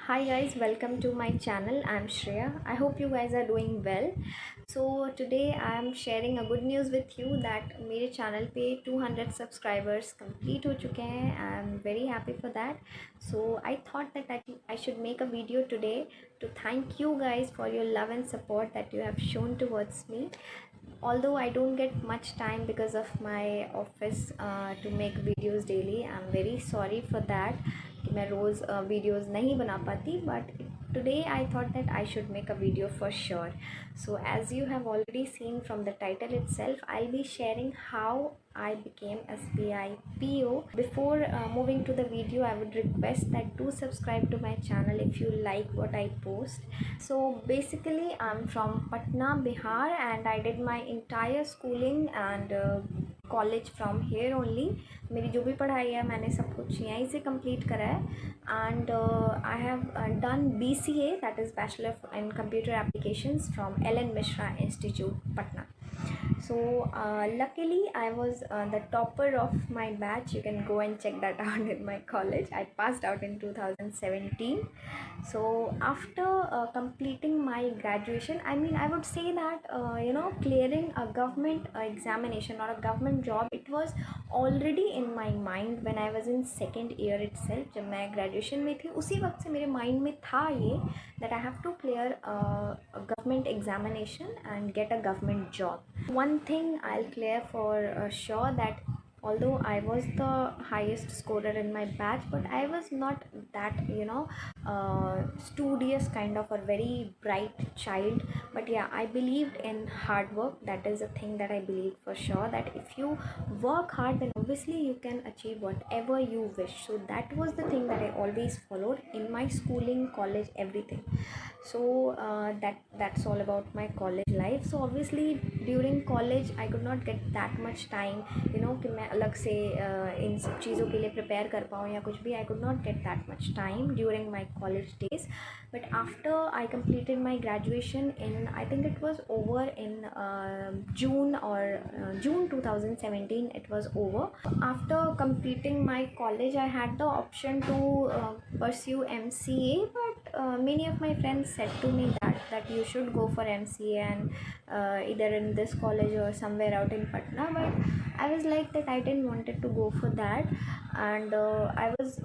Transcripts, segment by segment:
Hi guys, welcome to my channel. I'm Shreya. I hope you guys are doing well. So today I am sharing a good news with you that मेरे channel पे 200 subscribers complete हो चुके हैं. I'm very happy for that. So I thought that I should make a video today to thank you guys for your love and support that you have shown towards me. Although I don't get much time because of my office to make videos daily, I'm very sorry for that कि मैं रोज़ videos नहीं बना पाती, but today I thought that I should make a video for sure. So as you have already seen from the title itself, I'll be sharing how I became SBI PO. Before moving to the video, I would request that do subscribe to my channel if you like what I post. So basically I'm from Patna, Bihar, and I did my entire schooling and college from here only. मेरी जो भी पढ़ाई है मैंने सब कुछ यहीं से कंप्लीट करा है. And I have done BCA, that is bachelor in computer applications from LN Mishra institute Patna. So luckily I was the topper of my batch. You can go and check that out in my college. I passed out in 2017. So after completing my graduation, I would say that clearing a government examination or a government job, it was already in my mind when I was in second year itself. जब मैं graduation में थी उसी वक्त से मेरे mind में था ये that I have to clear a government examination and get a government job. One thing I'll clear for sure, that although I was the highest scorer in my batch, but I was not that studious kind of a very bright child. But yeah, I believed in hard work. That is a thing that I believe for sure, that if you work hard, then obviously you can achieve whatever you wish. So that was the thing that I always followed in my schooling, college, everything. So that's all about my college life. So obviously during college I could not get that much time कि मैं अलग से इन सब चीज़ों के लिए prepare कर पाऊँ या कुछ भी. I could not get that much time during my college days. But after I completed my graduation in, I think it was over in June or June 2017, it was over. After completing my college, I had the option to pursue MCA, but many of my friends said to me that you should go for MCA and either in this college or somewhere out in Patna. But I was like that I didn't wanted to go for that. And I was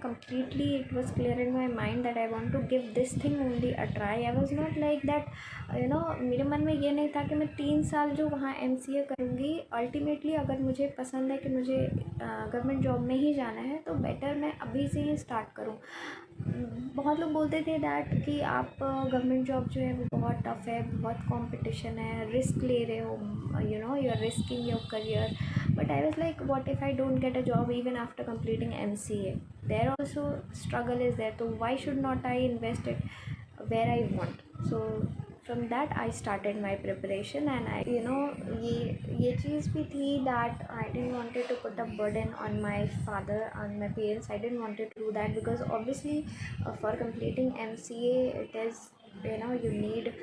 completely, it was clear in my mind that I want to give this thing only a try. I was not like that मेरे मन में ये नहीं था कि मैं 3 साल जो वहाँ MCA करूँगी, अल्टीमेटली अगर मुझे पसंद है कि मुझे गवर्नमेंट जॉब में ही जाना है तो बेटर मैं अभी से ही स्टार्ट करूँ. बहुत लोग बोलते थे दैट कि आप गवर्नमेंट जॉब जो है वो बहुत टफ़ है, बहुत कंपटीशन है, रिस्क ले रहे हो, you are risking your career. But I was like, what if I don't get a job even after completing MCA? There also struggle is there, so why should not I invest it where I want? So from that I started my preparation. And I ये चीज़ भी थी that I didn't wanted to put a burden on my father, on my parents. I didn't wanted to do that because obviously for completing MCA it is you need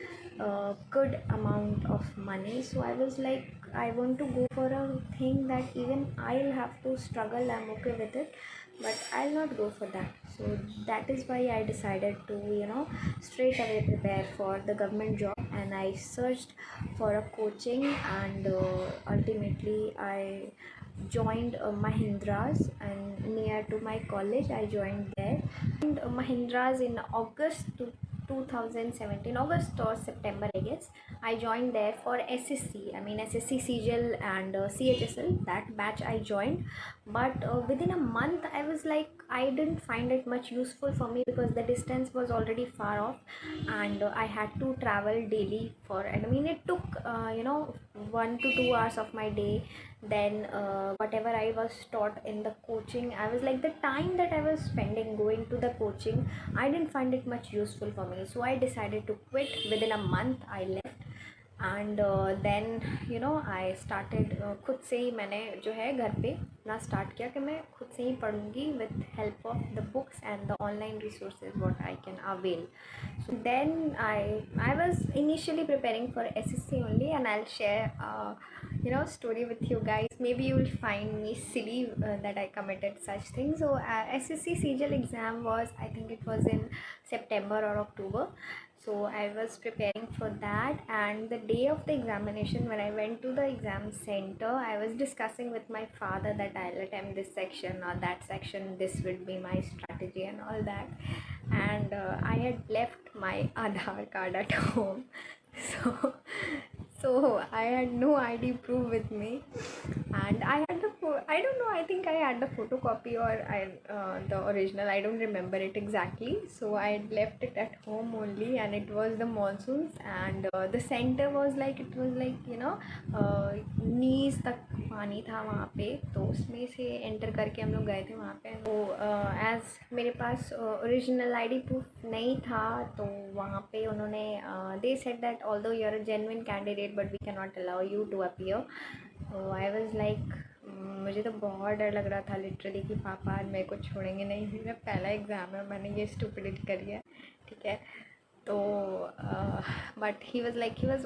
a good amount of money. So I was like, I want to go for a thing that even I'll have to struggle. I'm okay with it, but I'll not go for that. So that is why I decided to straight away prepare for the government job. And I searched for a coaching, and ultimately I joined Mahindra's, and near to my college I joined there. And Mahindra's in August 2017, August or September I guess, I joined there for SSC. SSC CGL and CHSL, that batch I joined. But within a month I was like, I didn't find it much useful for me because the distance was already far off, and I had to travel daily for, it took 1 to 2 hours of my day. Then whatever I was taught in the coaching, I was like, the time that I was spending going to the coaching, I didn't find it much useful for me. So I decided to quit. Within a month I left. And then I started खुद से ही मैंने जो है घर पे ना start किया कि मैं खुद से ही पढ़ूँगी with help of the books and the online resources what I can avail. So then I was initially preparing for SSC only, and I'll share story with you guys. Maybe you will find me silly that I committed such things. So SSC CGL exam was, I think it was in September or October. So I was preparing for that, and the day of the examination, when I went to the exam center, I was discussing with my father that I'll attempt this section or that section, this would be my strategy and all that. And I had left my Aadhaar card at home. So I had no ID proof with me, and I had I don't know, I think I had the photocopy or the original, I don't remember it exactly. So I had left it at home only, and it was the monsoons, and the center was like, it was like knees तक पानी था वहाँ पे, तो उसमें से enter करके हम लोग गए थे वहाँ पे. तो एज मेरे पास ओरिजिनल आईडी प्रूफ नहीं था, तो वहाँ पे उन्होंने they said that although you are a genuine candidate but we can not allow you to appear. तो आई वाज लाइक, मुझे तो बहुत डर लग रहा था लिटरली कि पापा आज मेरे को छोड़ेंगे नहीं, मेरा पहला एग्ज़ाम है, मैंने ये स्टूपिडिटी करी है, ठीक है. तो but he was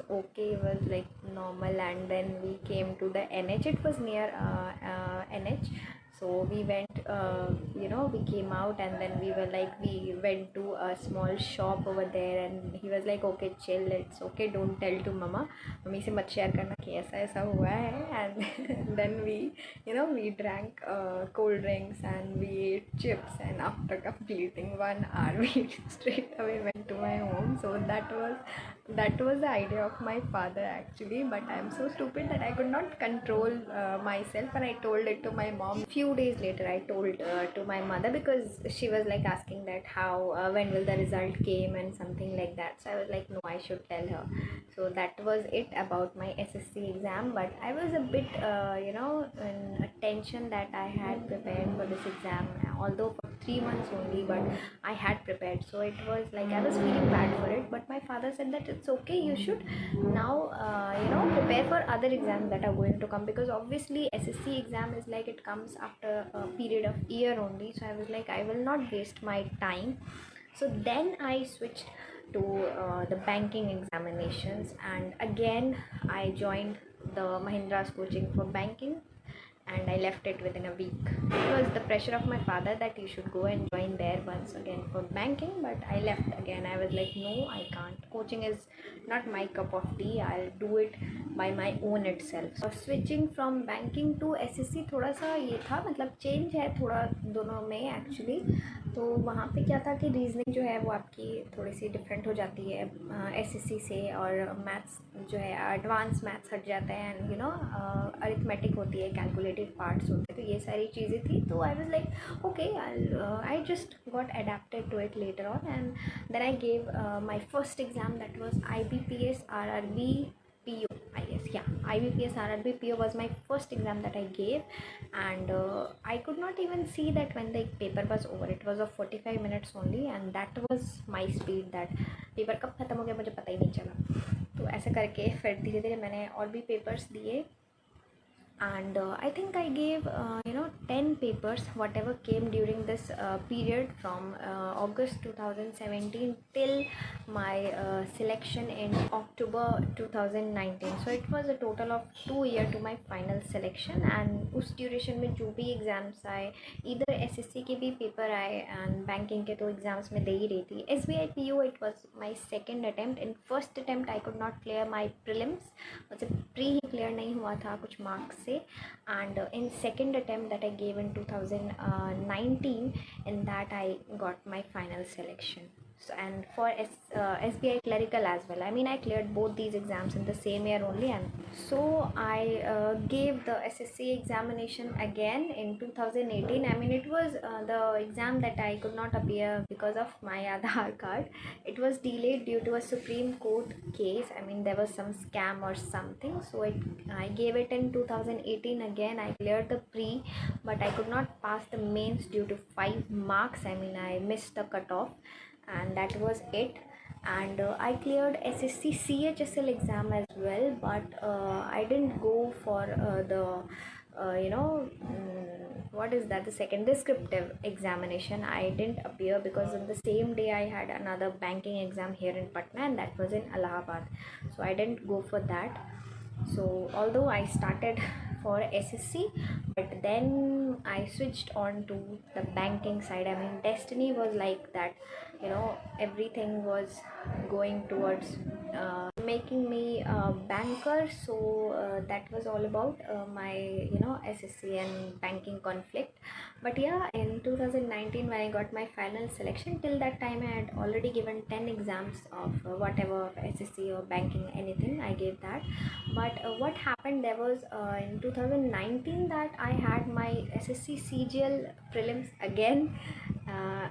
okay, he was like normal. And then we came to the NH, it was near NH. So we went, we came out, and then we went to a small shop over there, and he was like, okay, chill, it's okay, don't tell to mummy से मत share करना कि ऐसा ऐसा हुआ है. And then we drank cold drinks, and we ate chips, and after completing 1 hour we straight away went to my home. So that was the idea of my father actually, but I'm so stupid that I could not control myself, and I told it to my mom. Few days later I told to my mother, because she was like asking that how when will the result came and something like that. So I was like, no, I should tell her. So that was it about my SSC exam. But I was a bit in a tension that I had prepared for this exam, although for 3 months only, but I had prepared. So it was like I was feeling bad for it, but my father said that it's okay, you should now prepare for other exams that are going to come, because obviously SSC exam is like, it comes after a period of year only. So I was like, I will not waste my time. So then I switched to the banking examinations, and again I joined the Mahindra's coaching for banking, and I left it within a week. It was the pressure of my father that you should go and join there once again for banking, but I left again. I was like, no, I can't. Coaching is not my cup of tea. I'll do it by my own itself. So switching from banking to SSC थोड़ा सा ये था, मतलब change है थोड़ा दोनों में actually. तो वहाँ पे क्या था कि रीजनिंग जो है वो आपकी थोड़ी सी डिफरेंट हो जाती है SSC से, और मैथ्स जो है एडवांस मैथ्स हट जाता है, एंड अरिथमेटिक होती है, कैलकुलेटिव पार्ट्स होते हैं, तो ये सारी चीज़ें थी. तो I was like, okay, I just got adapted to it later on. And then I gave my first exam, that was IBPS RRB PO, IBPS RRB PO was my first exam that I gave. And I could not even see that when the paper was over. It was of 45 minutes only, and that was my speed, that paper कब ख़त्म हो गया मुझे पता ही नहीं चला. तो ऐसे करके फिर धीरे धीरे मैंने और भी पेपर्स दिए, and I think I gave 10 papers whatever came during this period from August 2017 till my selection in October 2019. So it was a total of 2 years to my final selection. And उस duration में जो भी exams आए, either SSC के भी paper आए and banking के तो exams में दे ही रही थी. SBI PO, it was my second attempt. In first attempt I could not clear my prelims, मतलब pre ही clear नहीं हुआ था कुछ marks से. And in second attempt that I gave in 2019, in that I got my final selection. So, and for SBI Clerical as well, I mean I cleared both these exams in the same year only. And so I gave the SSC examination again in 2018. I mean it was the exam that I could not appear because of my Aadhaar card. It was delayed due to a Supreme Court case. I mean there was some scam or something. So I gave it in 2018 again. I cleared the pre, but I could not pass the mains due to 5 marks. I mean I missed the cutoff, and that was it. And I cleared SSC CHSL exam as well, but I didn't go for the what is that, the second descriptive examination. I didn't appear because on the same day I had another banking exam here in Patna, and that was in Allahabad. So I didn't go for that. So although I started for SSC, but then I switched on to the banking side. I mean, destiny was like that, everything was going towards making me a banker. So that was all about my SSC and banking conflict. But yeah, in 2019 when I got my final selection, till that time I had already given 10 exams of whatever SSC or banking, anything I gave that. But what happened there was in 2019 that I had my SSC CGL prelims again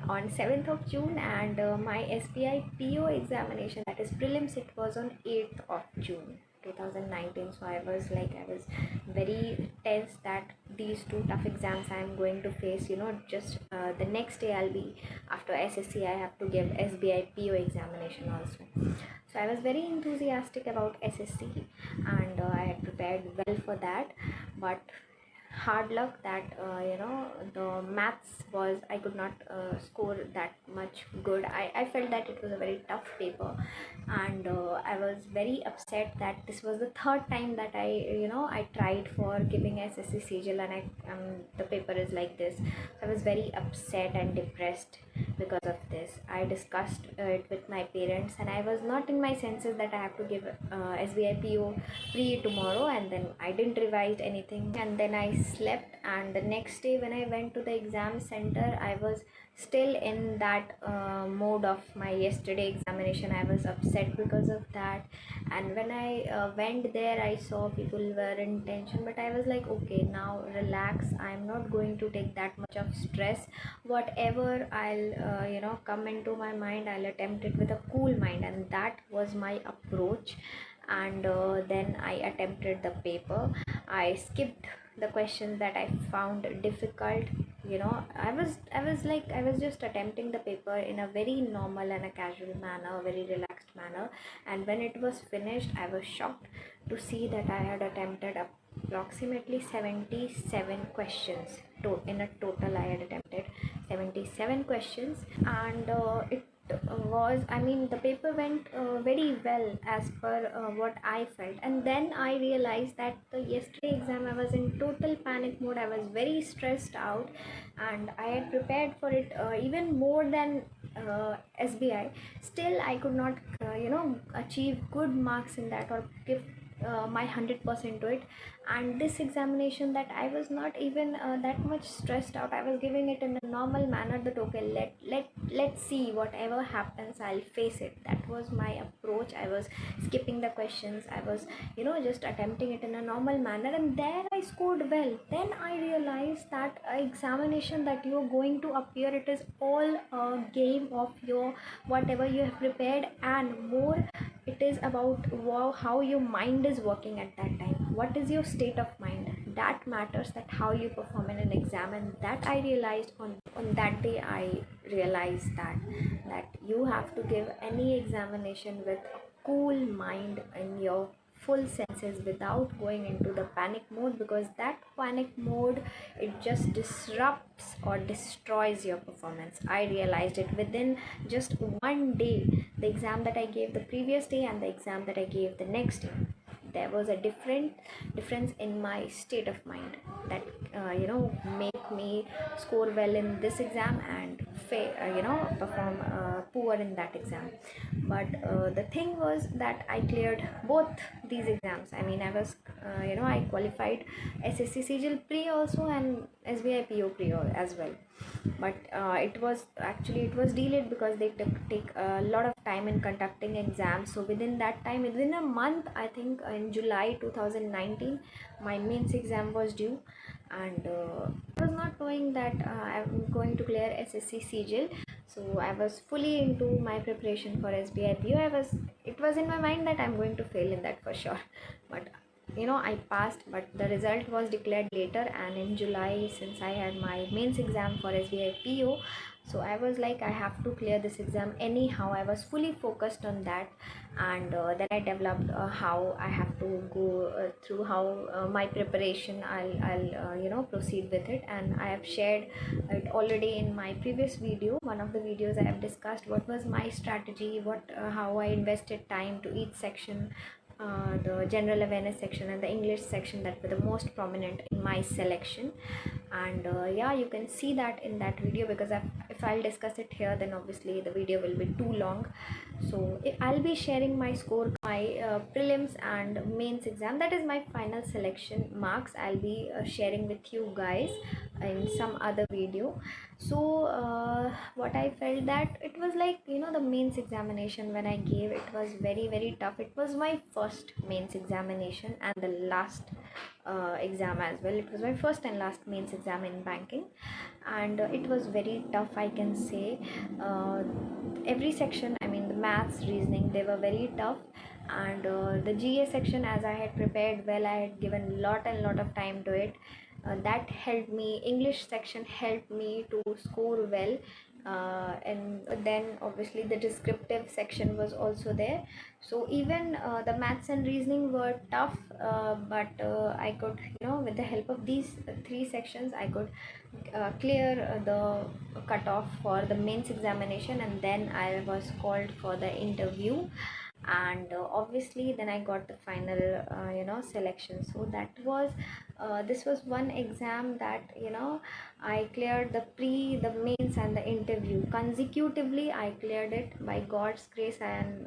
on 7th of June, and my SBI PO examination, that is prelims, it was on 8th of June 2019. So I was very tense that these two tough exams I am going to face, just the next day I'll be, after SSC I have to give SBI PO examination also. So I was very enthusiastic about SSC, and I had prepared well for that. But hard luck that the maths was, I could not score that much good. I felt that it was a very tough paper, and I was very upset that this was the third time that I tried for giving SSC CGL, and the paper is like this. So I was very upset and depressed because of this. I discussed it with my parents, and I was not in my senses that I have to give SBI PO pre tomorrow, and then I didn't revise anything, and then I slept. And the next day when I went to the exam center, I was still in that mode of my yesterday examination. I was upset because of that, and when I went there, I saw people were in tension, but I was like, okay, now relax, I'm not going to take that much of stress. Whatever I'll come into my mind, I'll attempt it with a cool mind, and that was my approach. And then I attempted the paper. I skipped the questions that I found difficult. I was just attempting the paper in a very normal and a casual manner, very relaxed manner. And when it was finished, I was shocked to see that I had attempted approximately 77 questions. In a total, I had attempted 77 questions, and it was, I mean, the paper went very well as per what I felt. And then I realized that the yesterday exam, I was in total panic mode. I was very stressed out, and I had prepared for it even more than SBI. Still I could not achieve good marks in that, or give my 100% to it. And this examination, that I was not even that much stressed out. I was giving it in a normal manner, that okay, let's see, whatever happens, I'll face it. That was my approach. I was skipping the questions. I was just attempting it in a normal manner, and there I scored well. Then I realized that examination that you're going to appear, it is all a game of your whatever you have prepared, and more it is about how your mind is working at that time. What is your state of mind? That matters, that how you perform in an exam. And that I realized on that day. I realized that you have to give any examination with a cool mind, in your full senses, without going into the panic mode, because that panic mode, it just disrupts or destroys your performance. I realized it within just one day. The exam that I gave the previous day and the exam that I gave the next day, there was a difference in my state of mind, that make me score well in this exam, and perform poor in that exam. But the thing was that I cleared both these exams. I mean, I was I qualified SSC CGL pre also, and SBI PO pre as well. But it was delayed because they take a lot of time in conducting exams. So within that time, within a month, I think in July 2019, my mains exam was due. And I was not knowing that I'm going to clear SSC CGL. So I was fully into my preparation for SBI PO. It was in my mind that I'm going to fail in that for sure. But I passed. But the result was declared later, and in July, since I had my mains exam for SBI PO, so I was like, I have to clear this exam anyhow. I was fully focused on that. And then I developed how I have to go through, how my preparation, I'll proceed with it. And I have shared it already in my previous video. One of the videos, I have discussed what was my strategy, how I invested time to each section, the general awareness section and the English section that were the most prominent in my selection. And yeah, you can see that in that video, because if I'll discuss it here, then obviously the video will be too long. So I'll be sharing my score, my prelims and mains exam, that is my final selection marks. I'll be sharing with you guys in some other video. So what I felt, that it was like, the mains examination when I gave, it was very tough. It was my first mains examination and the last exam as well. It was my first and last mains exam in banking, and it was very tough, I can say. Every section, I mean the maths, reasoning, they were very tough. And the GA section, as I had prepared well, I had given lot of time to it. That helped me. English section helped me to score well. And then obviously the descriptive section was also there. So even the maths and reasoning were tough, but I could, with the help of these three sections, I could clear the cutoff for the mains examination, and then I was called for the interview. And obviously then I got the final selection. So that was this was one exam that I cleared the mains and the interview consecutively. I cleared it by God's grace, and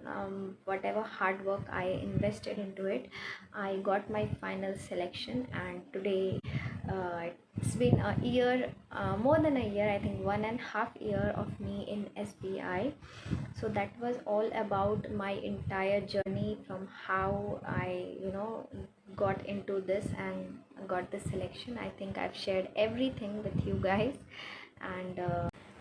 whatever hard work I invested into it, I got my final selection. And today it's been a year, more than a year, I think 1.5 years of me in SBI. So that was all about my entire journey, from how I got into this and got the selection. I think I've shared everything with you guys.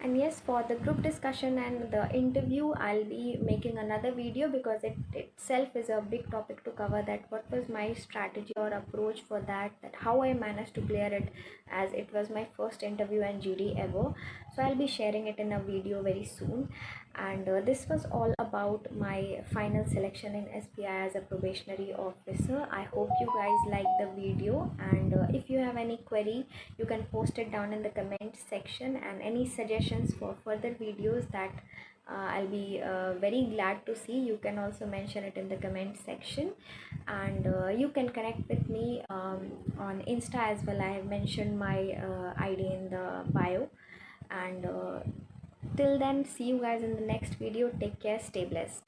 And yes, for the group discussion and the interview, I'll be making another video, because it itself is a big topic to cover, that what was my strategy or approach for that how I managed to clear it, as it was my first interview and GD ever. So I'll be sharing it in a video very soon. And this was all about my final selection in SBI as a probationary officer. I hope you guys like the video, and if you have any query, you can post it down in the comment section, and any suggestions for further videos, that I'll be very glad to see. You can also mention it in the comment section. And you can connect with me on Insta as well. I have mentioned my ID in the bio. And till then, see you guys in the next video. Take care, stay blessed.